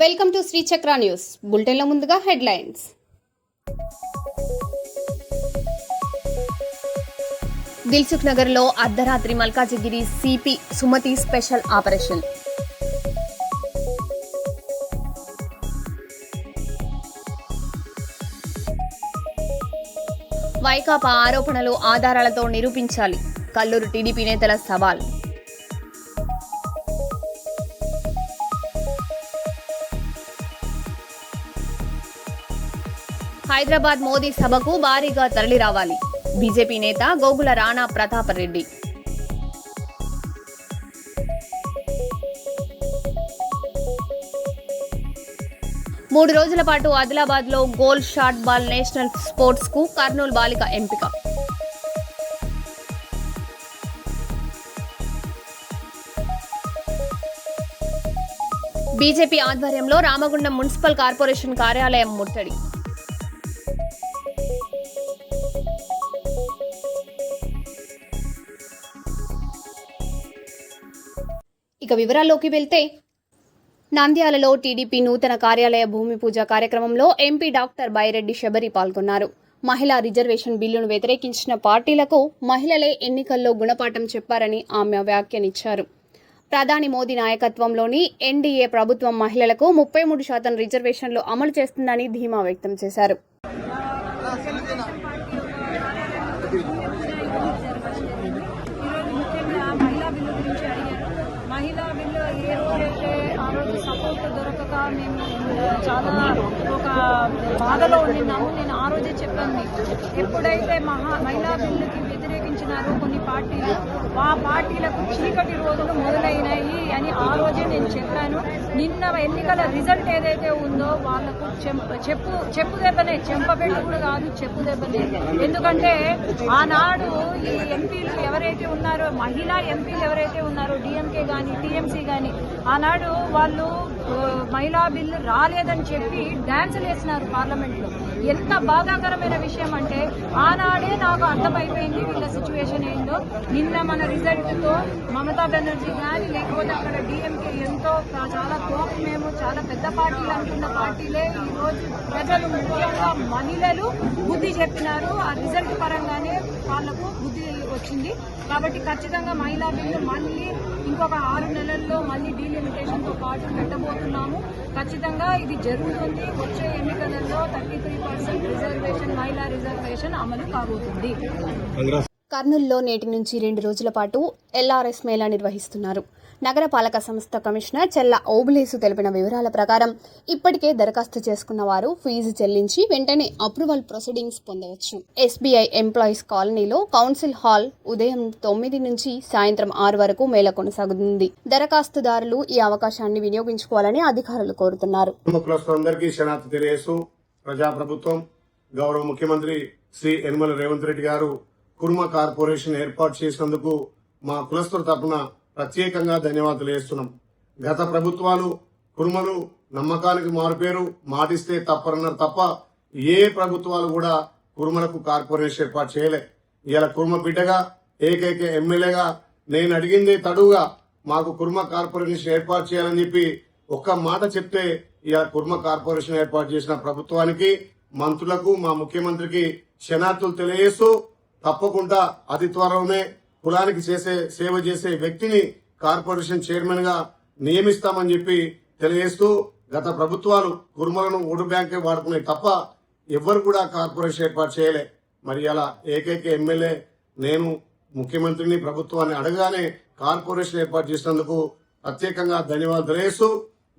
Welcome to Shri చక్ర news బులెటిన్లో ముందుగా హెడ్లైన్స్. దిల్సుఖ్ నగర్లో అర్ధరాత్రి Malkajgiri CP Sumathi special operation. Vaikapa ఆరోపణలు ఆధారాలతో నిరూపించాలి, కల్లూరు టీడీపీ నేతల సవాల్. హైదరాబాద్ మోదీ సభకు భారీగా తరలిరావాలి, బీజేపీ నేత గోగుల రాణా ప్రతాపరెడ్డి. మూడు రోజుల పాటు ఆదిలాబాద్లో goal shot ball national sports కు కర్నూలు బాలిక ఎంపిక. బీజేపీ ఆధ్వర్యంలో రామగుండం మున్సిపల్ కార్పొరేషన్ కార్యాలయం ముట్టడి. ఇక వివరాల్లోకి వెళ్తే, నంద్యాలలో టీడీపీ నూతన కార్యాలయ భూమి పూజ కార్యక్రమంలో ఎంపీ డాక్టర్ బైరెడ్డి శబరి పాల్గొన్నారు. మహిళా రిజర్వేషన్ బిల్లును వ్యతిరేకించిన పార్టీలకు మహిళలే ఎన్నికల్లో గుణపాఠం చెప్పారని ఆమె వ్యాఖ్యానించారు. ప్రధాని మోదీ నాయకత్వంలోని ఎన్డీఏ ప్రభుత్వం మహిళలకు 33% రిజర్వేషన్లు అమలు చేస్తుందని ధీమా వ్యక్తం చేశారు. మహిళా బిల్లు ఏ రోజైతే ఆ రోజు సపోర్ట్ దొరకక మేము చాలా ఒక బాధలో ఉన్నాము. నేను ఆ రోజే చెప్పాను మీకు, ఎప్పుడైతే మహిళా బిల్లుకి వ్యతిరేకించినారో కొన్ని పార్టీలు, ఆ పార్టీలకు చీకటి రోజులు మొదలైనాయి అని ఆ రోజే నేను చెప్పాను. నిన్న ఎన్నికల రిజల్ట్ ఏదైతే ఉందో వాళ్లకు చెప్పు దెబ్బనే, చెంపబెట్టు కూడా కాదు, చెప్పు దెబ్బనే. ఎందుకంటే ఆనాడు ఈ ఎంపీలు ఎవరైతే ఉన్నారో, మహిళా ఎంపీలు ఎవరైతే ఉన్నారో, డిఎంకే కానీ టీఎంసీ కానీ, ఆనాడు వాళ్ళు మహిళా బిల్లు రాలేదని చెప్పి డాన్సులు వేసినారు పార్లమెంట్లో. ఎంత బాధాకరమైన విషయం అంటే ఆనాడే నాకు అర్థమైపోయింది వీళ్ళ సిచ్యువేషన్ ఏందో. నిన్న మన రిజల్ట్తో మమతా బెనర్జీ కానీ లేకపోతే అక్కడ డిఎంకే ఎంతో చాలా మేము చాలా పెద్ద పార్టీలు అనుకున్న పార్టీలే ఈరోజు ప్రజలు ముఖ్యంగా మహిళలు బుద్ధి చెప్పినారు. ఆ రిజల్ట్ పరంగానే వాళ్లకు బుద్ధి వచ్చింది. కాబట్టి ఖచ్చితంగా మహిళా బిల్లు మళ్ళీ ఇంకొక 6 నెలల్లో మళ్ళీ డీలిమిటేషన్తో పాటు పెట్టబోతున్నాము. ఖచ్చితంగా ఇది జరుగుతుంది. వచ్చే ఎన్నికలలో 33% రిజర్వేషన్, మహిళా రిజర్వేషన్ అమలు కాబోతుంది. కర్నూలులో నేటి నుంచి 2 రోజుల పాటు ఎల్ఆర్ఎస్ మేళా నిర్వహిస్తున్నారు. నగరపాలక సంస్థ కమిషనర్ చెల్ల ఓబులేసు తెలిపిన వివరాల ప్రకారం ఇప్పటికే దరఖాస్తు చేసుకున్న వారు ఫీజు చెల్లించి వెంటనే అప్రూవల్ ప్రొసీడింగ్స్ పొందవచ్చు. ఎస్బీఐ ఎంప్లాయీస్ కాలనీలో కౌన్సిల్ హాల్ ఉదయం 9 నుంచి సాయంత్రం 6 వరకు మేళా కొనసాగుతుంది. దరఖాస్తుదారులు ఈ అవకాశాన్ని వినియోగించుకోవాలని అధికారులు కోరుతున్నారు. ప్రజాప్రభుత్వం గౌరవ ముఖ్యమంత్రి శ్రీ యనమల రేవంత్ రెడ్డి గారు కుర్మ కార్పొరేషన్ ఏర్పాటు చేసినందుకు మా కులస్తుల తరపున ప్రత్యేకంగా ధన్యవాదాలు చేస్తున్నాం. గత ప్రభుత్వాలు కుర్మలు నమ్మకానికి మారుపేరు, మాటిస్తే తప్పరన్నారు తప్ప ఏ ప్రభుత్వాలు కూడా కుర్మలకు కార్పొరేషన్ ఏర్పాటు చేయలే. ఇలా కుర్మ బిడ్డగా ఏకైక ఎమ్మెల్యేగా నేను అడిగిందే తడుగా మాకు కుర్మ కార్పొరేషన్ ఏర్పాటు చేయాలని చెప్పి ఒక్క మాట చెప్తే ఇలా కుర్మ కార్పొరేషన్ ఏర్పాటు చేసిన ప్రభుత్వానికి, మంత్రులకు, మా ముఖ్యమంత్రికి క్షణార్థులు తెలియజేస్తూ తప్పకుండా అతి త్వరలోనే కులానికి సేవ చేసే వ్యక్తిని కార్పొరేషన్ చైర్మన్ గా నియమిస్తామని చెప్పి తెలియజేస్తూ, గత ప్రభుత్వాలు కుర్మలను ఓటు బ్యాంకే వాడుకున్నాయి తప్ప ఎవ్వరు కూడా కార్పొరేషన్ ఏర్పాటు చేయలే. మరి అలా ఏకైక ఎమ్మెల్యే నేను ముఖ్యమంత్రిని, ప్రభుత్వాన్ని అడగానే కార్పొరేషన్ ఏర్పాటు చేసినందుకు ప్రత్యేకంగా ధన్యవాదాలు తెలియజేస్తూ,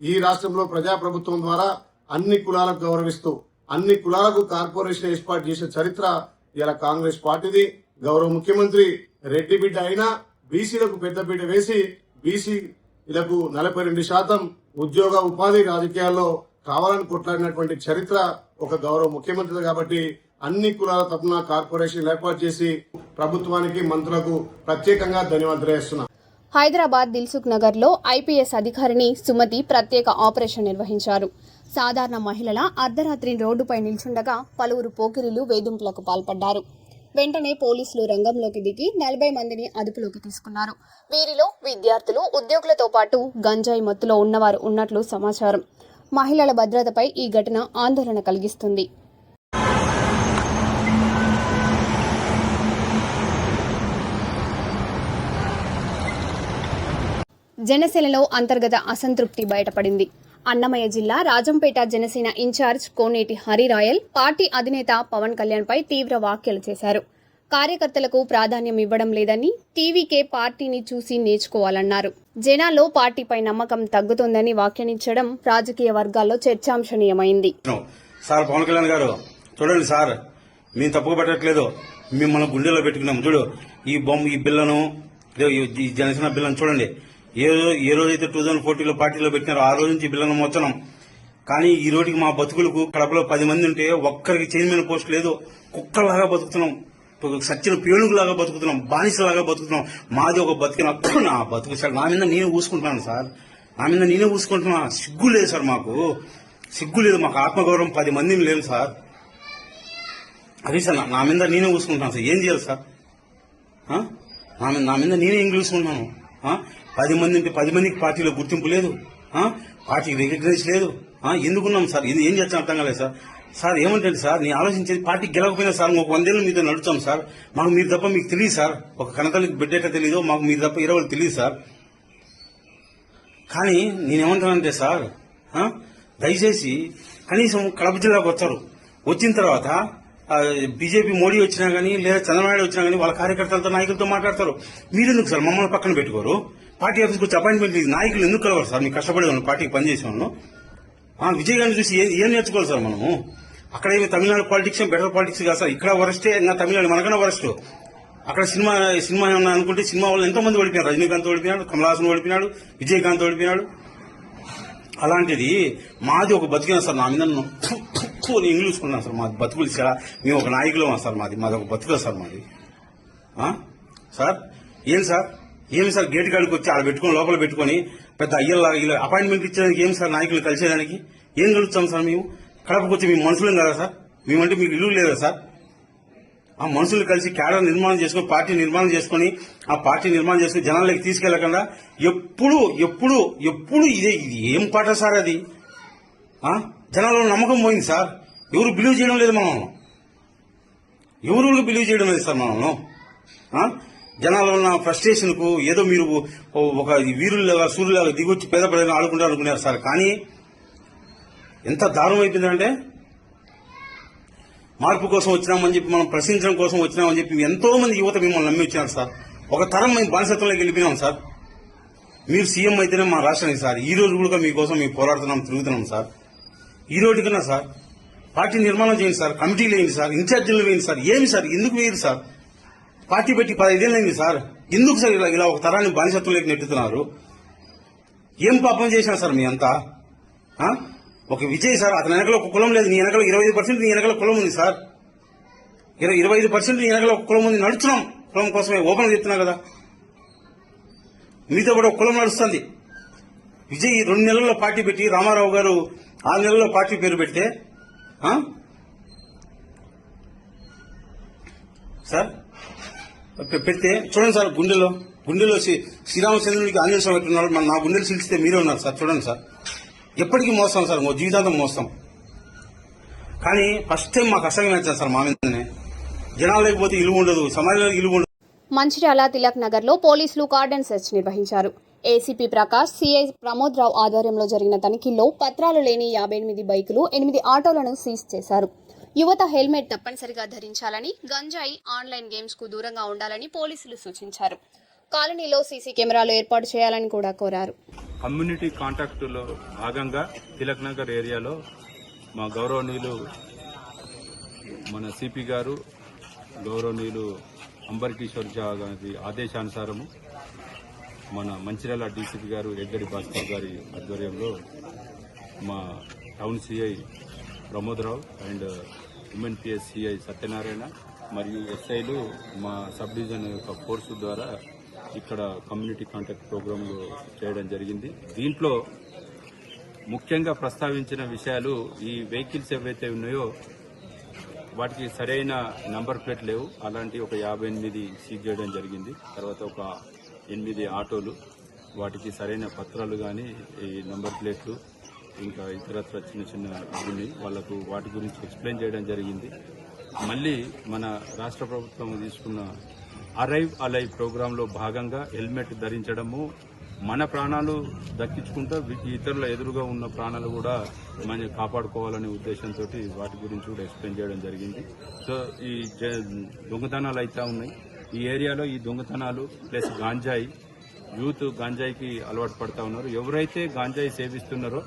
ఈ రాష్ట్రంలో ప్రజాప్రభుత్వం ద్వారా అన్ని కులాలకు గౌరవిస్తూ అన్ని కులాలకు కార్పొరేషన్ ఏర్పాటు చేసే చరిత్ర ఇలా కాంగ్రెస్ పార్టీది. గౌరవ ముఖ్యమంత్రి రెడ్డి బిడ్డ అయినా బీసీలకు పెద్దపీట వేసి బీసీలకు 42% ఉద్యోగ ఉపాధి రాజకీయాల్లో కావాలని కొట్లాడినటువంటి చరిత్ర ఒక గౌరవ ముఖ్యమంత్రి. కాబట్టి అన్ని కులాల తరఫున కార్పొరేషన్ ఏర్పాటు చేసి ప్రభుత్వానికి, మంత్రులకు ప్రత్యేకంగా ధన్యవాదాలు తెలియజేస్తున్నా. హైదరాబాద్ దిల్సుఖ్ నగర్లో ఐపీఎస్ అధికారిని సుమతి ప్రత్యేక ఆపరేషన్ నిర్వహించారు. సాధారణ మహిళల అర్ధరాత్రి రోడ్డుపై నిల్చుండగా పలువురు పోకిరీలు వేధింపులకు పాల్పడ్డారు. వెంటనే పోలీసులు రంగంలోకి దిగి 40 మందిని అదుపులోకి తీసుకున్నారు. వీరిలో విద్యార్థులు, ఉద్యోగులతో పాటు గంజాయి మత్తులో ఉన్నవారు ఉన్నట్లు సమాచారం. మహిళల భద్రతపై ఈ ఘటన ఆందోళన కలిగిస్తుంది. జనసేనలో అంతర్గత అసంతృప్తి బయటపడింది. అన్నమయ్య జిల్లా రాజంపేట జనసేన ఇన్ఛార్జ్ కోనేటి హరిరాయల్ పార్టీ అధినేత పవన్ కళ్యాణ్పై తీవ్ర వ్యాఖ్యలు చేశారు. కార్యకర్తలకు ప్రాధాన్యం ఇవ్వడం లేదని, టీవీకే పార్టీని చూసి నేర్చుకోవాలన్నారు. జనాల్లో పార్టీపై నమ్మకం తగ్గుతోందని వ్యాఖ్యానించడం రాజకీయ వర్గాల్లో చర్చాంశనీయమైంది. సార్ పవన్ కళ్యాణ్ గారు చూడండి సార్, మేము తప్పుగా పెట్టట్లేదు, మిమ్మల్ని గుండెల్లో పెట్టుకున్నాం. చూడు ఈ బొమ్మ, ఈ బిల్లను, ఈ జనసేన బిల్లను చూడండి. ఏ రోజైతే 2014లో పార్టీలో పెట్టినారో ఆ రోజు నుంచి బిల్లను మోస్తున్నాం. కానీ ఈ రోజుకి మా బతుకులకు కడపలో 10 మంది ఉంటే ఒక్కరికి చైర్మన్ పోస్ట్ లేదు. కుక్కలాగా బతుకుతున్నాం, సచ్చిన పేలుగులాగా బతుకుతున్నాం, బానిసలాగా బతుకుతున్నాం. మాది ఒక బతికిన నా బతుకు సార్. నా మీద నేనే ఊసుకుంటున్నాను సార్, నా మీద నేనే ఊసుకుంటున్నా. సిగ్గు లేదు సార్, మాకు సిగ్గు లేదు, మాకు ఆత్మగౌరవం 10 మందిని లేదు సార్. అది సార్ నా మీద నేనే ఊసుకుంటున్నాను సార్. ఏం చేయాలి సార్? నా మీద నేనే ఏం చూసుకుంటున్నాను. 10 మంది అంటే 10 మందికి పార్టీలో గుర్తింపు లేదు, పార్టీకి రికగ్నైజ్ లేదు. ఎందుకున్నాం సార్? ఇది ఏం చేస్తాం అర్థం కాలేదు సార్. సార్ ఏమంటే సార్, నేను ఆలోచించేది పార్టీకి గెలవకపోయినా సార్ ఒక 100 ఏళ్ళు మీతో నడుస్తాం సార్. మాకు మీరు తప్ప మీకు తెలియదు సార్. ఒక కనతల్లికి బిడ్డట తెలియదు, మాకు మీరు తప్ప 20 తెలియదు సార్. కానీ నేనేమంటానంటే సార్, దయచేసి కనీసం కడప జిల్లాకు వచ్చారు, వచ్చిన తర్వాత బీజేపీ మోడీ వచ్చినా గానీ లేదా చంద్రబాబు వచ్చినా గానీ వాళ్ళ కార్యకర్తలతో నాయకులతో మాట్లాడతారు. మీరెందుకు సార్ మమ్మల్ని పక్కన పెట్టుకోరు? పార్టీ ఆఫీస్కి వచ్చి అపాయింట్మెంట్ లేదు, నాయకులు ఎందుకు కలవరు సార్? మీకు కష్టపడే వాళ్ళు, పార్టీకి పనిచేసేవాళ్ళు. విజయ్ గారిని చూసి ఏం నేర్చుకోవాలి సార్ మనము? అక్కడ ఏమి తమిళనాడు పాలిటిక్స్ బెటర్ పాలిటిక్స్ కాదు సార్. ఇక్కడ వరస్టే, ఇంకా తమిళనాడు మనకన్నా వరస్ట్. అక్కడ సినిమా ఏమన్నా అనుకుంటే సినిమా వాళ్ళు ఎంతో మంది ఓడిపోయారు. రజనీకాంత్ ఓడిపోయినాడు, కమల్ హాసన్ ఓడిపోయినాడు, విజయకాంత్ ఓడిపోయినాడు. అలాంటిది మాది ఒక బతికిన సార్. నా మీద నేను చూసుకున్నాను సార్. మాది బతుకులు సార్. మేము ఒక నాయకులు సార్. మాది ఒక బతుకు సార్ మాది. సార్ ఏమి సార్ గేట్ కాడికి వచ్చి ఆడ పెట్టుకుని లోపల పెట్టుకుని పెద్ద అయ్యల్లాగా ఇలా అపాయింట్మెంట్ ఇచ్చేదానికి ఏం సార్? నాయకులు కలిసేదానికి ఏం కలుస్తాం సార్? మేము కడపకు వచ్చి మేము మనుషులం కదా సార్? మేమంటే మీకు ఇల్లు లేదా సార్? ఆ మనుషులు కలిసి క్యాడర్ నిర్మాణం చేసుకుని, పార్టీ నిర్మాణం చేసుకుని, ఆ పార్టీ నిర్మాణం చేసుకుని జనాలకి తీసుకెళ్లకుండా ఎప్పుడు ఇది ఏం పాట సార్? అది జనాల్లో నమ్మకం పోయింది సార్. ఎవరు బిలీవ్ చేయడం లేదు మనల్ని, ఎవరు బిలీవ్ చేయడం లేదు సార్ మనల్ని. జనాల్లో ఉన్న ఫ్రస్ట్రేషన్ కు ఏదో మీరు ఒక వీరులాగా సూర్యులాగా దిగొచ్చి పేద ప్రజలను ఆడుకుంటారు అనుకున్నారు సార్. కానీ ఎంత దారుణం అయిపోయిందంటే, మార్పు కోసం వచ్చినామని చెప్పి, మనం ప్రశ్నించడం కోసం వచ్చినామని చెప్పి ఎంతో మంది యువత మిమ్మల్ని నమ్మి వచ్చినారు సార్. ఒక తరం మేము బానిసత్వంలోకి వెళ్ళిపోయినాం సార్. మీరు సీఎం అయితేనే మా రాష్ట్రానికి సార్. ఈ రోజు కూడా మీకోసం మేము పోరాడుతున్నాం, తిరుగుతున్నాం సార్. ఈ రోజు కన్నా సార్ పార్టీ నిర్మాణం చేయండి సార్, కమిటీలు వేయండి సార్, ఇన్ఛార్జీలు వేయండి సార్. ఏమి సార్, ఎందుకు వేయరు సార్? పార్టీ పెట్టి 15 ఏళ్ళైంది సార్. ఎందుకు సార్ ఇలా ఒక తరాన్ని బానిసత్వంలోకి నెట్టుతున్నారు? ఏం పాపం చేసినా సార్ మీ అంతా? ఒక విజయ్ సార్, అతని వెనకలో ఒక కులం లేదు, నీ వెనకలో 25% నీ వెనకలో కులం ఉంది సార్. 25% నీ వెనకలో ఒక కులం ఉంది. నడుచున్నాం కులం కోసమే, ఓపెన్ చెప్తున్నా కదా. మీతో కూడా ఒక కులం నడుస్తుంది. విజయ్ 2 నెలల్లో పార్టీ పెట్టి, రామారావు గారు 6 నెలల్లో పార్టీ పేరు పెడితే సార్ పెడితే చూడండి సార్, గుండెలో శ్రీరామచంద్రుడికి ఆంజనేయ స్వామి పెట్టున్నాడు. నా గుండెలు సిలిస్తే మీరే ఉన్నారు సార్. చూడండి సార్, ఎప్పటికీ మోస్తాం సార్, జీవితాంతం మోస్తాం. కానీ ఫస్ట్ టైం మాకు అసహ్యం నచ్చాను సార్. మా మీదనే జనాలు లేకపోతే ఇలువ ఉండదు, సమాజంలో ఇలువ ఉండదు. మంచిర్యాల తిలక్ నగర్ లో పోలీసులు కార్డన్ సెర్చ్ నిర్వహించారు. ఏసీపీ ప్రకాష్, సీఐ ప్రమోద్ రావు ఆధ్వర్యంలో జరిగిన తనిఖీల్లో పత్రాలు లేని 58 బైకులు, 8 ఆటోలను సీజ్ చేశారు. యువత హెల్మెట్ తప్పనిసరిగా ధరించాలని, గంజాయి, ఆన్లైన్ గేమ్స్ కు దూరంగా ఉండాలని పోలీసులు సూచించారు. కాలనీలో సీసీ కెమెరాలు ఏర్పాటు చేయాలని కూడా కోరారు. కమ్యూనిటీ కాంటాక్ట్ లో భాగంగా తిలక్ నగర్ ఏరియాలో మా గౌరవనీయులు మన సిపి గారు, గౌరవనీయులు అంబర్ కిషోర్ ఝా గారి ఆదేశానుసారము మన మంచిర్యాల డీసీపీ గారు ఎగ్గడి భాస్కర్ గారి ఆధ్వర్యంలో మా town CI Pramod Rao and women PS CI Satyanarayana మరియు ఎస్ఐలు మా సబ్ డివిజన్ యొక్క ఫోర్సు ద్వారా ఇక్కడ కమ్యూనిటీ కాంటాక్ట్ ప్రోగ్రాంలు చేయడం జరిగింది. దీంట్లో ముఖ్యంగా ప్రస్తావించిన విషయాలు, ఈ వెహికల్స్ ఏవైతే ఉన్నాయో వాటికి సరైన నంబర్ ప్లేట్ లేవు. అలాంటి ఒక 58 సీజ్ చేయడం జరిగింది. తర్వాత ఒక 8 ఆటోలు, వాటికి సరైన పత్రాలు కానీ, ఈ నంబర్ ప్లేట్లు ఇంకా ఇతరత్ర చిన్న చిన్న ఉన్నాయి. వాళ్లకు వాటి గురించి ఎక్స్ప్లెయిన్ చేయడం జరిగింది. మళ్ళీ మన రాష్ట్ర ప్రభుత్వం తీసుకున్న అరైవ్ అలైవ్ ప్రోగ్రాంలో భాగంగా హెల్మెట్ ధరించడము, మన ప్రాణాలు దక్కించుకుంటూ ఇతరుల ఎదురుగా ఉన్న ప్రాణాలు కూడా మనం కాపాడుకోవాలనే ఉద్దేశంతో వాటి గురించి కూడా ఎక్స్ప్లెయిన్ చేయడం జరిగింది. సో ఈ దొంగతనాలు అయితే ఉన్నాయి ఈ ఏరియాలో. ఈ దొంగతనాలు ప్లస్ గాంజాయి, యూత్ గాంజాయికి అలవాటు పడతా ఉన్నారు. ఎవరైతే గాంజాయి సేవిస్తున్నారో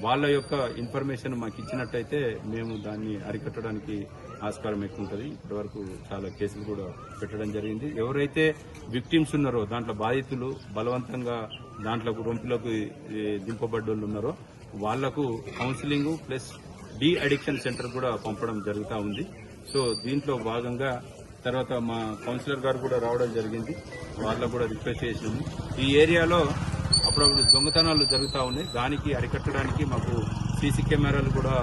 వాళ్ళ యొక్క ఇన్ఫర్మేషన్ మాకు ఇచ్చినట్టయితే మేము దాన్ని అరికట్టడానికి ఆస్కారం ఎక్కువ ఉంటుంది. ఇప్పటివరకు చాలా కేసులు కూడా పెట్టడం జరిగింది. ఎవరైతే విక్టిమ్స్ ఉన్నారో దాంట్లో బాధితులు బలవంతంగా దాంట్లో రొంపిలోకి దింపబడ్డోళ్ళు ఉన్నారో వాళ్లకు counselling plus de addiction centre కూడా పంపడం జరుగుతూ ఉంది. సో దీంట్లో భాగంగా తర్వాత మా కౌన్సిలర్ గారు కూడా రావడం జరిగింది. వాళ్ళకు కూడా రిక్వెస్ట్ చేసినాము. ఈ ఏరియాలో అప్పుడప్పుడు దొంగతనాలు జరుగుతూ ఉన్నాయి. దానికి అరికట్టడానికి మాకు సీసీ కెమెరాలు కూడా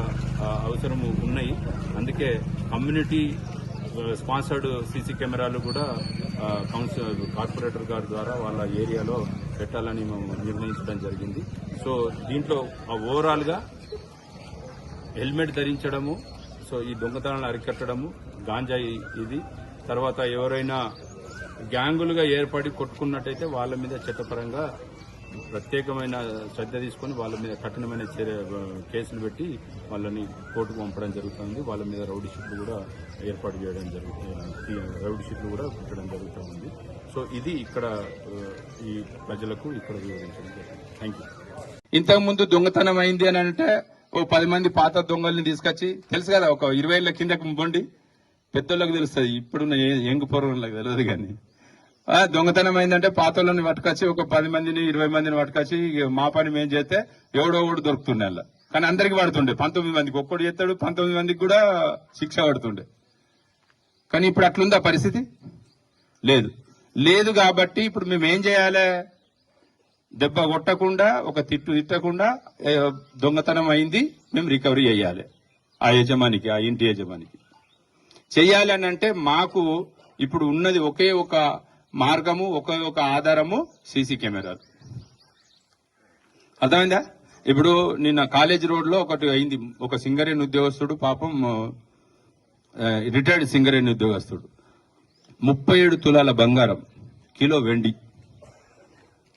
అవసరం ఉన్నాయి. అందుకే కమ్యూనిటీ స్పాన్సర్డ్ సీసీ కెమెరాలు కూడా కార్పొరేటర్ గారి ద్వారా వాళ్ళ ఏరియాలో పెట్టాలని మేము నిర్ణయించడం జరిగింది. సో దీంట్లో ఓవరాల్ గా హెల్మెట్ ధరించడము, సో ఈ దొంగతనాలను అరికట్టడము, గాంజాయి ఇది, తర్వాత ఎవరైనా గ్యాంగులుగా ఏర్పడి కొట్టుకున్నట్టయితే వాళ్ళ మీద చట్టపరంగా ప్రత్యేకమైన శ్రద్ధ తీసుకుని వాళ్ళ మీద కఠినమైన కేసులు పెట్టి వాళ్ళని కోర్టుకు పంపడం జరుగుతుంది. వాళ్ళ మీద రౌడీ షీట్లు కూడా ఏర్పాటు చేయడం జరుగుతుంది, రౌడీ షీట్లు కూడా పెట్టడం జరుగుతుంది. సో ఇది ఇక్కడ ఈ ప్రజలకు ఇక్కడ వివరించడం జరిగింది. Thank you. ఇంతకుముందు దొంగతనం అయింది అని అంటే ఓ 10 మంది పాత దొంగల్ని తీసుకొచ్చి, తెలుసు కదా, ఒక 20 ఏళ్ల కిందకు పోండి, పెద్దోళ్ళకి తెలుస్తుంది, ఇప్పుడున్న యంగ్ పూర్వంలోకి తెలియదు. కానీ దొంగతనం అయిందంటే పాత వాళ్ళని పట్టుకొచ్చి ఒక 10 మందిని 20 మందిని పట్టుకొచ్చి మా పని మేము చేస్తే ఎవడో ఒకడు దొరుకుతుండే అలా. కానీ అందరికి పడుతుండే, 19 మందికి ఒక్కడు చేస్తాడు, 19 మందికి కూడా శిక్ష పడుతుండే. కానీ ఇప్పుడు అట్లుందా పరిస్థితి? లేదు కాబట్టి ఇప్పుడు మేము ఏం చేయాలి? దెబ్బ కొట్టకుండా, ఒక తిట్టు తిట్టకుండా దొంగతనం అయింది మేము రికవరీ చేయాలి. ఆ యజమానికి, ఆ ఇంటి యజమానికి చెయ్యాలి అని అంటే మాకు ఇప్పుడు ఉన్నది ఒకే ఒక మార్గము, ఒకే ఒక ఆధారము, సీసీ కెమెరాలు. అర్థమైందా? ఇప్పుడు నిన్న కాలేజ్ రోడ్ లో ఒకటి అయింది. ఒక సింగరేణి ఉద్యోగస్తుడు, పాపం రిటైర్డ్ సింగరేణి ఉద్యోగస్తుడు, 37 తులాల బంగారం, కిలో వెండి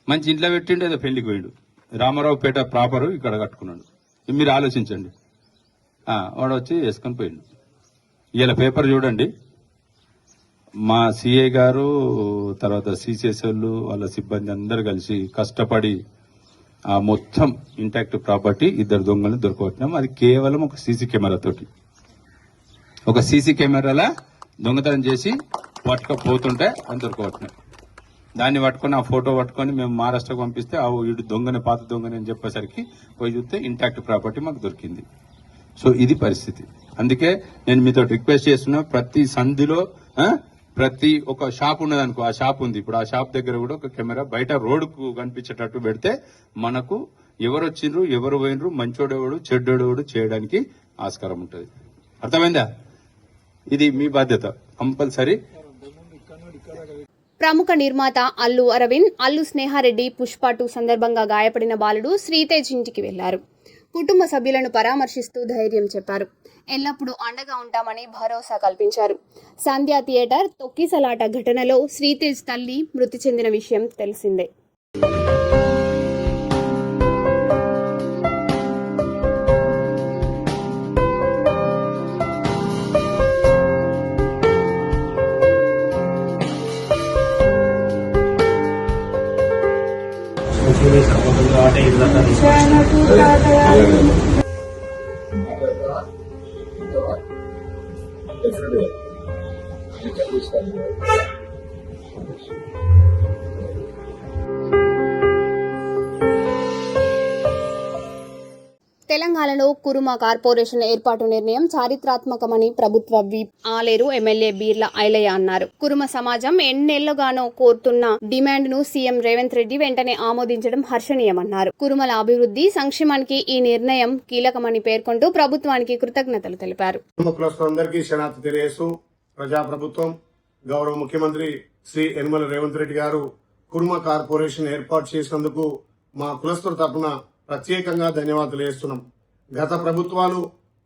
మంచి ఇంట్లో పెట్టిండు, ఏదో పెళ్లికి పోయిండు. రామారావుపేట ప్రాపరు ఇక్కడ కట్టుకున్నాడు. మీరు ఆలోచించండి. వాడు వచ్చి వేసుకొని పోయిండు. ఇలా పేపర్ చూడండి, మా సిఐ గారు, తర్వాత సిసిఎస్ వాళ్ళు, వాళ్ళ సిబ్బంది అందరు కలిసి కష్టపడి ఆ మొత్తం ఇంటాక్ట్ ప్రాపర్టీ 2 దొంగలను దొరకబట్టినాం. అది కేవలం ఒక సీసీ కెమెరా తోటి. ఒక సీసీ కెమెరాల దొంగతనం చేసి పట్టుకపోతుంటే అని దొరకబట్టినాం. దాన్ని పట్టుకొని, ఆ ఫోటో పట్టుకొని మేము మహారాష్ట్రకు పంపిస్తే ఆ వీడు దొంగని, పాత దొంగని అని చెప్పేసరికి పోయి చూస్తే ఇంటాక్ట్ ప్రాపర్టీ మాకు దొరికింది. సో ఇది పరిస్థితి. అందుకే నేను మీతో రిక్వెస్ట్ చేస్తున్నా, ప్రతి సంధిలో ప్రతి ఒక షాప్ ఉన్నదనుకో, ఆ షాప్ ఉంది, ఇప్పుడు ఆ షాప్ దగ్గర కూడా ఒక కెమెరా బయట రోడ్డుకు కనిపించేటట్టు పెడితే మనకు ఎవరు వచ్చిండ్రు, ఎవరు పోయినరు, మంచోడెవడు, చెడ్డోడెవడు చేయడానికి ఆస్కారం ఉంటుంది. అర్థమైందా? ఇది మీ బాధ్యత కంపల్సరీ. ప్రముఖ నిర్మాత అల్లు అరవింద్, అల్లు స్నేహారెడ్డి పుష్ప 2 సందర్భంగా గాయపడిన బాలుడు శ్రీతేజ్ ఇంటికి వెళ్లారు. కుటుంబ సభ్యులను పరామర్శిస్తూ ధైర్యం చెప్పారు. ఎల్లప్పుడూ అండగా ఉంటామని భరోసా కల్పించారు. సంధ్యా థియేటర్ తొక్కిసలాట ఘటనలో శ్రీతేజ్ తల్లి మృతి చెందిన విషయం తెలిసిందే. తెలంగాణలో కురుమ కార్పొరేషన్ ఏర్పాటు నిర్ణయం చారిత్రాత్మకమని ప్రభుత్వ విప్ ఆలేరు ఎమ్మెల్యే బీర్ల ఐలయ్య అన్నారు. కురుమ సమాజం ఎన్నేళ్లుగానో కోరుతున్న డిమాండ్ ను సీఎం రేవంత్ రెడ్డి వెంటనే ఆమోదించడం హర్షణీయమన్నారు. కురుమల అభివృద్ధి, సంక్షేమానికి ఈ నిర్ణయం కీలకమని పేర్కొంటూ ప్రభుత్వానికి కృతజ్ఞతలు తెలిపారు. కులస్తులందరికీ శనార్థి తెలియజేస్తూ ప్రజాప్రభుత్వం గౌరవ ముఖ్యమంత్రి శ్రీ యనమల రేవంత్ రెడ్డి గారు కురుమ కార్పొరేషన్ ఏర్పాటు చేసినందుకు మా కులస్తుల తరపున ప్రత్యేకంగా ధన్యవాదాలు తెలియజేస్తున్నాం. గత ప్రభుత్వాలు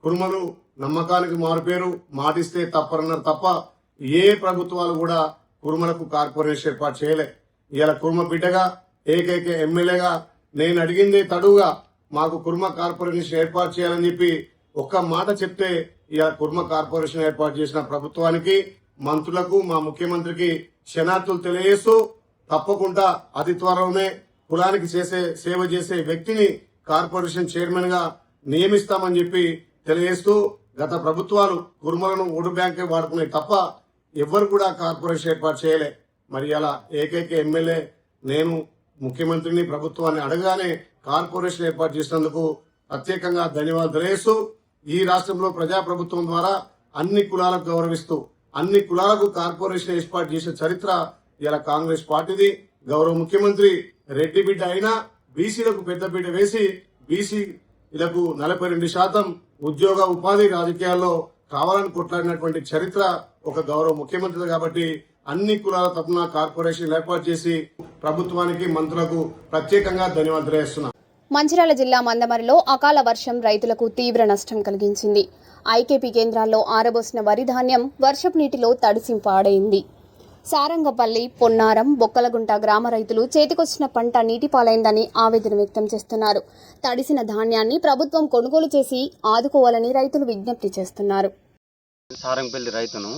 కుర్మలు నమ్మకానికి మారుపేరు, మాటిస్తే తప్పరన్నారు తప్ప ఏ ప్రభుత్వాలు కూడా కుర్మలకు కార్పొరేషన్ ఏర్పాటు చేయలే. ఇలా కుర్మ బిడ్డగా ఏకైక ఎమ్మెల్యేగా నేను అడిగిందే తడుగా మాకు కుర్మ కార్పొరేషన్ ఏర్పాటు చేయాలని చెప్పి ఒక్క మాట చెప్తే ఇలా కుర్మ కార్పొరేషన్ ఏర్పాటు చేసిన ప్రభుత్వానికి, మంత్రులకు, మా ముఖ్యమంత్రికి క్షణార్థులు తెలియజేస్తూ తప్పకుండా అతి త్వరలోనే కులానికి సేవ చేసే వ్యక్తిని కార్పొరేషన్ చైర్మన్ గా నియమిస్తామని చెప్పి తెలియజేస్తూ, గత ప్రభుత్వాలు కుర్మలను ఓటు బ్యాంకే వాడుకున్నాయి తప్ప ఎవ్వరు కూడా కార్పొరేషన్ ఏర్పాటు చేయలే. మరి అలా ఏకైక ఎమ్మెల్యే నేను ముఖ్యమంత్రిని, ప్రభుత్వాన్ని అడగానే కార్పొరేషన్ ఏర్పాటు చేసినందుకు ప్రత్యేకంగా ధన్యవాదాలు తెలియజేస్తూ, ఈ రాష్ట్రంలో ప్రజాప్రభుత్వం ద్వారా అన్ని కులాలకు గౌరవిస్తూ అన్ని కులాలకు కార్పొరేషన్ ఏర్పాటు చేసిన చరిత్ర ఇలా కాంగ్రెస్ పార్టీది. గౌరవ ముఖ్యమంత్రి రెడ్డి బిడ్డ అయినా బీసీలకు పెద్దపీట వేసి బీసీలకు 42% ఉద్యోగ ఉపాధి రాజకీయాల్లో కావాలని కొట్లాడినటువంటి చరిత్ర ఒక గౌరవ ముఖ్యమంత్రి కాబట్టి అన్ని కులాల తరపున కార్పొరేషన్ ఏర్పాటు చేసి ప్రభుత్వానికి, మంత్రులకు ప్రత్యేకంగా ధన్యవాదాలు తెలియజేస్తున్నాను. మంచిర్యాల జిల్లా మందమరిలో అకాల వర్షం రైతులకు తీవ్ర నష్టం కలిగించింది. ఐకేపీ కేంద్రాల్లో ఆరబోసిన వరి ధాన్యం వర్షపు నీటిలో తడిసి పాడైంది. సారంగపల్లి, పొన్నారం, బొక్కలగుంట గ్రామ రైతులు చేతికొచ్చిన పంట నీటిపాలైందని ఆవేదన వ్యక్తం చేస్తున్నారు. తడిసిన ధాన్యాన్ని ప్రభుత్వం కొనుగోలు చేసి ఆదుకోవాలని రైతులు విజ్ఞప్తి చేస్తున్నారు. సారంగపల్లి రైతును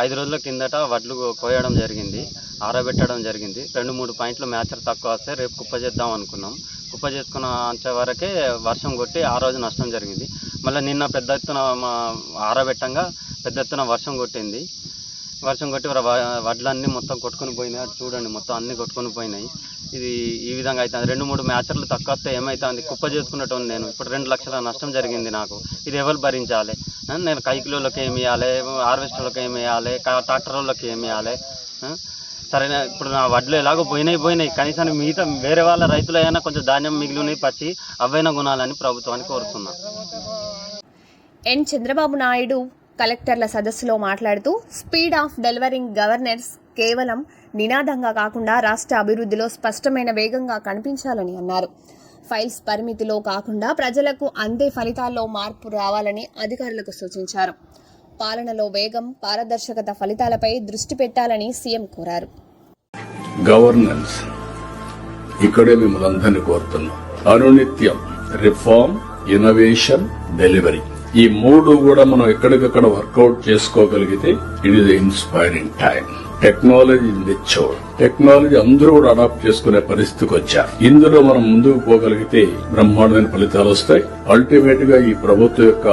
5 రోజుల కిందట వడ్లు కోయడం జరిగింది, ఆరబెట్టడం జరిగింది. 2-3 పాయింట్లు మ్యాచర్ తక్కువ వస్తే రేపు కుప్ప చేద్దాం అనుకున్నాం. కుప్ప చేసుకున్న అంచే వరకే వర్షం కొట్టి ఆ రోజు నష్టం జరిగింది. మళ్ళీ నిన్న పెద్ద ఎత్తున ఆరబెట్టంగా పెద్ద ఎత్తున వర్షం కొట్టింది. వర్షం కొట్టి వడ్లన్నీ మొత్తం కొట్టుకుని పోయినాయి. చూడండి, మొత్తం అన్నీ కొట్టుకుని పోయినాయి. ఇది ఈ విధంగా అవుతుంది. 2-3 మ్యాచర్లు తక్కువ వస్తే ఏమవుతుంది? కుప్ప చేసుకున్నట్టు నేను ఇప్పుడు 2 లక్షల నష్టం జరిగింది నాకు. ఇది ఎవరు భరించాలి? నేను కైకిలోళ్ళకి ఏమి ఇవ్వాలి, హార్వెస్టర్లకు ఏమి ఇవ్వాలి, ట్రాక్టర్ వాళ్ళకి ఏమి ఇవ్వాలి? సరైన ఇప్పుడు నా వడ్లు ఎలాగో పోయినాయి. కనీసం మిగతా వేరే వాళ్ళ రైతులు అయినా కొంచెం ధాన్యం మిగిలినవి పచ్చి అవైనా కొనాలని ప్రభుత్వానికి కోరుతున్నా. ఎన్ చంద్రబాబు నాయుడు కలెక్టర్ల సదస్సులో మాట్లాడుతూ స్పీడ్ ఆఫ్ డెలివరింగ్ గవర్నెన్స్ కేవలం నినాదంగా కాకుండా రాష్ట్ర అభివృద్ధిలో స్పష్టమైన వేగంగా కనిపించాలని అన్నారు. ఫైల్స్ పరిమితిలో కాకుండా ప్రజలకు అందే ఫలితాల్లో మార్పు రావాలని అధికారులకు సూచించారు. పాలనలో వేగం, పారదర్శకత ఫలితాలపై దృష్టి పెట్టాలని సీఎం కోరారు. గవర్నెన్స్ ఇక్కడే మిమ్మల్ని అందరినీ కోరుతున్నాం. అనునిత్యం రిఫార్మ్, ఇన్నోవేషన్, డెలివరీ, ఈ 3 కూడా మనం ఎక్కడికక్కడ వర్కౌట్ చేసుకోగలిగితే it is inspiring time. Technology mature, technology అందరూ కూడా అడాప్ట్ చేసుకునే పరిస్థితికి వచ్చారు. ఇందులో మనం ముందుకు పోగలిగితే బ్రహ్మాండమైన ఫలితాలు వస్తాయి. అల్టిమేట్ గా ఈ ప్రభుత్వం యొక్క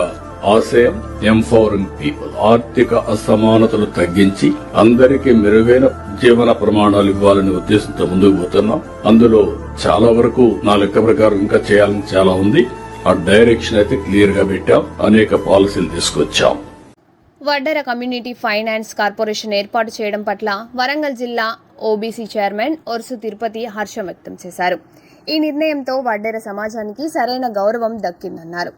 ఆశయం ఎంపవరింగ్ పీపుల్, ఆర్థిక అసమానతలు తగ్గించి అందరికీ మెరుగైన జీవన ప్రమాణాలు ఇవ్వాలనే ఉద్దేశంతో ముందుకు పోతున్నాం. అందులో చాలా వరకు నా లెక్క ప్రకారం ఇంకా చేయాలని చాలా ఉంది. ఆ డైరెక్షన్ అయితే క్లియర్ గా పెట్టాం. అనేక పాలసీలు తీసుకొచ్చాం. వడ్డెర కమ్యూనిటీ ఫైనాన్స్ కార్పొరేషన్ ఏర్పాటు చేయడం పట్ల వరంగల్ జిల్లా ఓబీసీ చైర్మన్ ఒరుసు తిరుపతి హర్షం వ్యక్తం చేశారు. ఈ నిర్ణయంతో వడ్డెర సమాజానికి సరైన గౌరవం దక్కిందన్నారు.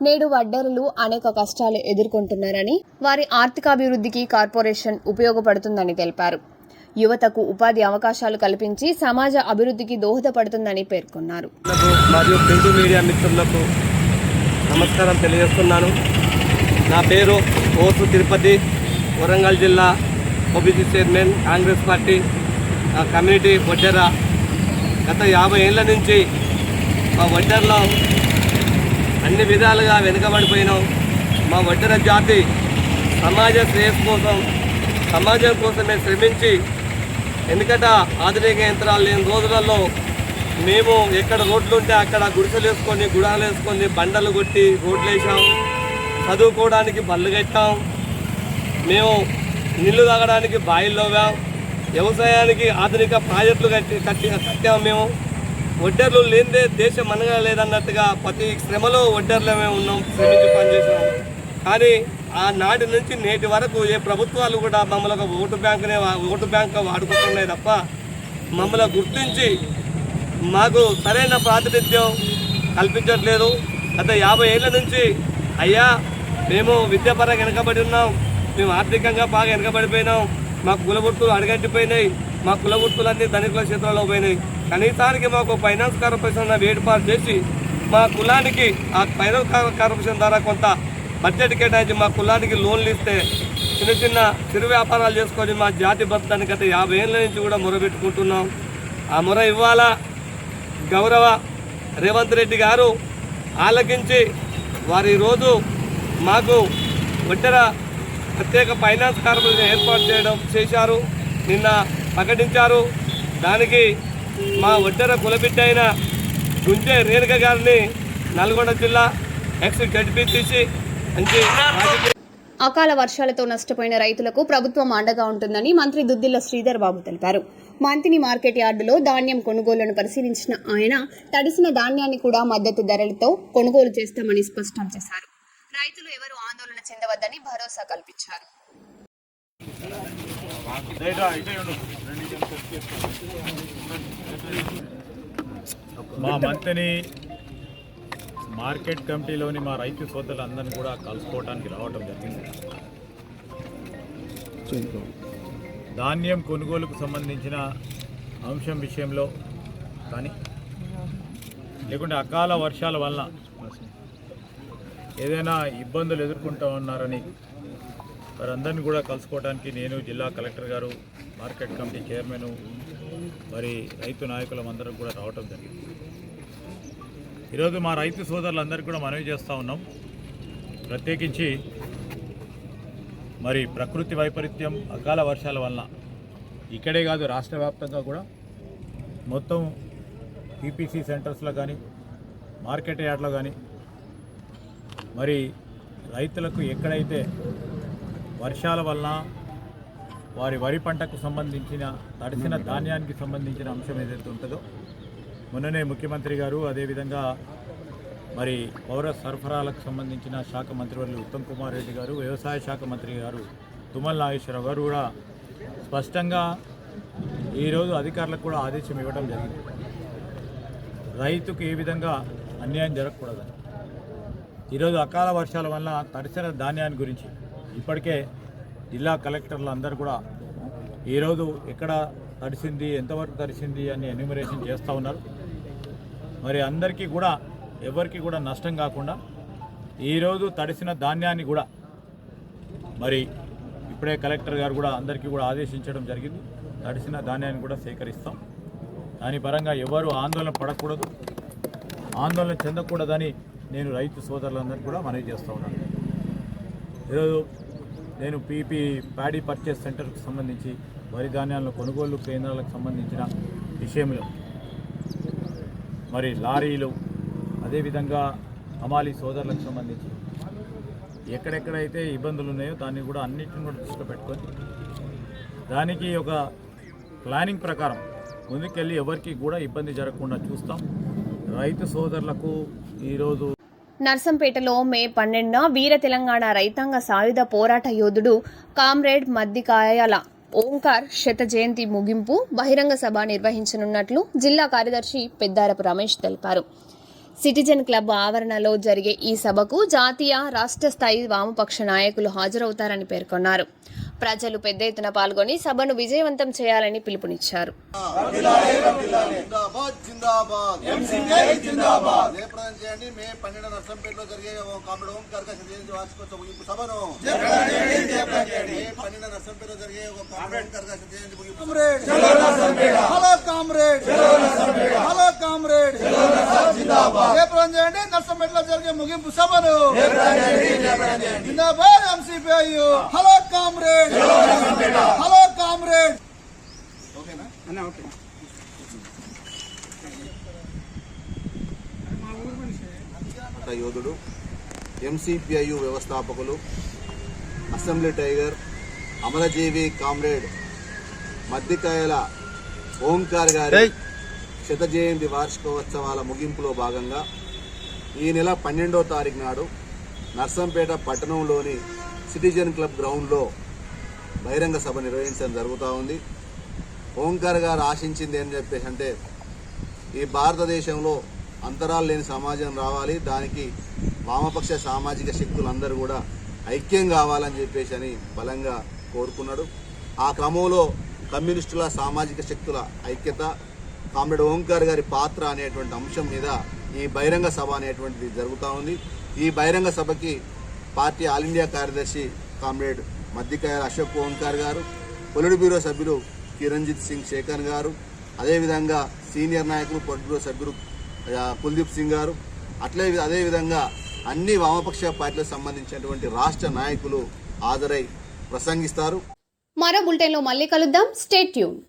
నేడు వడ్డెరలు అనేక కష్టాలు ఎదుర్కొంటున్నారని, వారి ఆర్థికాభివృద్ధికి కార్పొరేషన్ ఉపయోగపడుతుందని తెలిపారు. యువతకు ఉపాధి అవకాశాలు కల్పించి సమాజ అభివృద్ధికి దోహదపడుతుందని పేర్కొన్నారు. మరియు ప్రింట్ మీడియా మిత్రులకు నమస్కారం తెలియజేస్తున్నాను. నా పేరు ఓసు తిరుపతి, వరంగల్ జిల్లా OBC chairman, Congress party community Vaddera. గత 50 ఏళ్ల నుంచి మా వడ్డెరలో అన్ని విధాలుగా వెనుకబడిపోయినాం. మా వడ్డెర జాతి సమాజ శ్రేయస్సు కోసం, సమాజం కోసమే శ్రమించి, ఎందుకంటే ఆధునిక యంత్రాలు లేని రోజులలో మేము ఎక్కడ రోడ్లు ఉంటే అక్కడ గుడిసెలు వేసుకొని, గుడాలు వేసుకొని, బండలు కొట్టి రోడ్లు వేసాం. చదువుకోవడానికి బళ్ళు కట్టాం. మేము నీళ్లు తాగడానికి బాయిలు తవ్వాం. వ్యవసాయానికి ఆధునిక ప్రాజెక్టులు కట్టాము. మేము వడ్డెర్లు లేనిదే దేశం మనగా లేదన్నట్టుగా ప్రతి శ్రమలో వడ్డెర్లమే ఉన్నాం, శ్రమించి పనిచేసాం. కానీ ఆనాటి నుంచి నేటి వరకు ఏ ప్రభుత్వాలు కూడా మమ్మల్ని ఒక ఓటు బ్యాంక్గా వాడుకుంటున్నాయి తప్ప మమ్మల్ని గుర్తించి మాకు సరైన ప్రాతినిధ్యం కల్పించట్లేదు. గత 50 ఏళ్ల నుంచి అయ్యా మేము విద్యాపరంగా వెనకబడి ఉన్నాం, మేము ఆర్థికంగా బాగా వెనకబడిపోయినాం, మా కుల వృత్తులు అడగట్టిపోయినాయి, మా కుల వృత్తులన్నీ ధనికుల చేతుల్లో పోయినాయి. కనీసానికి మాకు ఫైనాన్స్ కార్పొరేషన్ ఏర్పాటు చేసి మా కులానికి ఆ ఫైనాన్స్ కార్పొరేషన్ ద్వారా కొంత బడ్జెట్ కేటాయించి మా కులానికి లోన్లు ఇస్తే చిన్న చిన్న చిరు వ్యాపారాలు చేసుకొని మా జాతి బతకానికి గత 50 ఏళ్ళ నుంచి కూడా మొరబెట్టుకుంటున్నాం. ఆ మొర ఇవ్వాలా గౌరవ రేవంత్ రెడ్డి గారు ఆలకించి వారి రోజు మాకు ఒడ్డెర ప్రత్యేక ఫైనాన్స్ కార్పొరేషన్ ఏర్పాటు చేశారు, నిన్న ప్రకటించారు. దానికి మా ఒడ్డెర కులబిడ్డ అయిన గుంజే రేణుక గారిని నల్గొండ జిల్లా ఎక్స్ జడ్పీటీసీ మంచి అకాల వర్షాలతో నష్టపోయిన రైతులకు ప్రభుత్వం అండగా ఉంటుందని మంత్రి దుద్దిల్ల శ్రీధర్ బాబు తెలిపారు. మంతిని మార్కెట్ యార్డులో ధాన్యం కొనుగోలును పరిశీలించిన ఆయన తడిసిన ధాన్యాన్ని కూడా మద్దతు ధరలతో కొనుగోలు చేస్తామని స్పష్టం చేశారు. రైతులు ఎవరూ ఆందోళన చెందవద్దని భరోసా కల్పించారు. మా మంతిని మార్కెట్ కమిటీలోని మా రైతు సోదరులందరినీ కూడా కలుసుకోవడానికి రావడం జరిగింది. ధాన్యం కొనుగోలుకు సంబంధించిన అంశం విషయంలో కానీ లేకుంటే అకాల వర్షాల వల్ల ఏదైనా ఇబ్బందులు ఎదుర్కొంటూ ఉన్నారని వారందరినీ కూడా కలుసుకోవడానికి నేను జిల్లా కలెక్టర్ గారు, మార్కెట్ కమిటీ చైర్మన్, మరి రైతు నాయకులం అందరం కూడా రావడం జరిగింది. ఈరోజు మా రైతు సోదరులందరికీ కూడా మనవి చేస్తూ ఉన్నాం. ప్రత్యేకించి మరి ప్రకృతి వైపరీత్యం అకాల వర్షాల వలన ఇక్కడే కాదు రాష్ట్ర వ్యాప్తంగా కూడా మొత్తం పీపీసీ సెంటర్స్లో కానీ మార్కెట్ యార్డ్లో కానీ మరి రైతులకు ఎక్కడైతే వర్షాల వలన వారి వరి పంటకు సంబంధించిన తడిసిన ధాన్యానికి సంబంధించిన అంశం ఏదైతే ఉంటుందో మొన్ననే ముఖ్యమంత్రి గారు, అదేవిధంగా మరి పౌర సరఫరాలకు సంబంధించిన శాఖ మంత్రివర్యులు ఉత్తమ్ కుమార్ రెడ్డి గారు, వ్యవసాయ శాఖ మంత్రి గారు తుమ్మల నాగేశ్వరరావు గారు కూడా స్పష్టంగా ఈరోజు అధికారులకు కూడా ఆదేశం ఇవ్వడం జరిగింది. రైతుకు ఏ విధంగా అన్యాయం జరగకూడదని. ఈరోజు అకాల వర్షాల వల్ల తడిసిన ధాన్యాన్ని గురించి ఇప్పటికే జిల్లా కలెక్టర్లు అందరూ కూడా ఈరోజు ఎక్కడ తడిసింది, ఎంతవరకు తడిసింది అని ఎన్యూమరేషన్ చేస్తూ ఉన్నారు. మరి అందరికీ కూడా ఎవరికి కూడా నష్టం కాకుండా ఈరోజు తడిసిన ధాన్యాన్ని కూడా మరి ఇప్పుడే కలెక్టర్ గారు కూడా అందరికీ కూడా ఆదేశించడం జరిగింది. తడిసిన ధాన్యాన్ని కూడా సేకరిస్తాం. దాని పరంగా ఎవరు ఆందోళన పడకూడదు, ఆందోళన చెందకూడదని నేను రైతు సోదరులందరికీ కూడా మనవి చేస్తూ ఉన్నాను. ఈరోజు నేను ప్యాడీ పర్చేస్ సెంటర్కి సంబంధించి వరి ధాన్యాల కొనుగోలు కేంద్రాలకు సంబంధించిన విషయంలో మరి లారీలు, అదేవిధంగా హమాలీ సోదరులకు సంబంధించి ఎక్కడెక్కడైతే ఇబ్బందులు ఉన్నాయో దాన్ని కూడా అన్నింటిని కూడా దృష్టిలో పెట్టుకొని దానికి ఒక ప్లానింగ్ ప్రకారం ముందుకెళ్ళి ఎవరికి కూడా ఇబ్బంది జరగకుండా చూస్తాం. రైతు సోదరులకు ఈరోజు నర్సంపేటలో మే 12న వీర తెలంగాణ రైతాంగ సాయుధ పోరాట యోధుడు కామ్రేడ్ మద్దికాయల ఓంకార్ శత జయంతి ముగింపు బహిరంగ సభ నిర్వహించనున్నట్లు జిల్లా కార్యదర్శి పెద్దారపు రమేష్ తెలిపారు. సిటిజన్ క్లబ్ ఆవరణలో జరిగే ఈ సభకు జాతీయ, రాష్ట్ర స్థాయి వామపక్ష నాయకులు హాజరవుతారని పేర్కొన్నారు. ప్రజలు పెద్ద ఎత్తున పాల్గొని సభను విజయవంతం చేయాలని పిలుపునిచ్చారు. మే 12 నర్సంపేటలో జరిగే కామ్రేడ్ ఓంకార్ జయంతి వార్షికోత్సవ ముగింపు సభను నర్సంపేటలో జరిగే కామ్రేడ్ ఓంకార్ జయంతి ముగింపు హలో కామ్రేడ్, హలో కామ్రేడ్, జయప్రదం చేయండి. నర్సంపేటలో జరిగే ముగింపు సభను జిందాబాద్ MCP. Hello comrade, hello comrade. ఓకేనా అన్న? ఓకే. యోధుడు, ఎంసీపీఐయు వ్యవస్థాపకులు, అసెంబ్లీ టైగర్, అమరజీవి కామ్రేడ్ మద్దికాయల ఓంకార్ గారి శత జయంతి వార్షికోత్సవాల ముగింపులో భాగంగా ఈ నెల 12వ తారీఖు నాడు నర్సంపేట పట్టణంలోని సిటిజన్ క్లబ్ గ్రౌండ్లో బహిరంగ సభ నిర్వహించడం జరుగుతూ ఉంది. ఓంకార్ గారు ఆశించింది ఏం చెప్పేసి అంటే ఈ భారతదేశంలో అంతరాలు లేని సమాజం రావాలి, దానికి వామపక్ష సామాజిక శక్తులందరూ కూడా ఐక్యం కావాలని చెప్పేసి అని బలంగా కోరుకున్నాడు. ఆ క్రమంలో కమ్యూనిస్టుల సామాజిక శక్తుల ఐక్యత, కామ్రేడ్ ఓంకార్ గారి పాత్ర అనేటువంటి అంశం మీద ఈ బహిరంగ సభ అనేటువంటిది జరుగుతూ ఉంది. ఈ బహిరంగ సభకి పార్టీ ఆల్ ఇండియా కార్యదర్శి కామ్రేడ్ మద్దికాయల అశోక్ ఓంకార్ గారు, పొలిట్ బ్యూరో సభ్యులు కిరణ్జిత్ సింగ్ శేఖర్ గారు, అదేవిధంగా సీనియర్ నాయకులు పొలిట్ బ్యూరో సభ్యులు కుల్దీప్ సింగ్ గారు, అదేవిధంగా అన్ని వామపక్ష పార్టీలకు సంబంధించినటువంటి రాష్ట్ర నాయకులు హాజరై ప్రసంగిస్తారు. మరో బులెటిన్లో మళ్ళీ కలుద్దాం. Stay tune.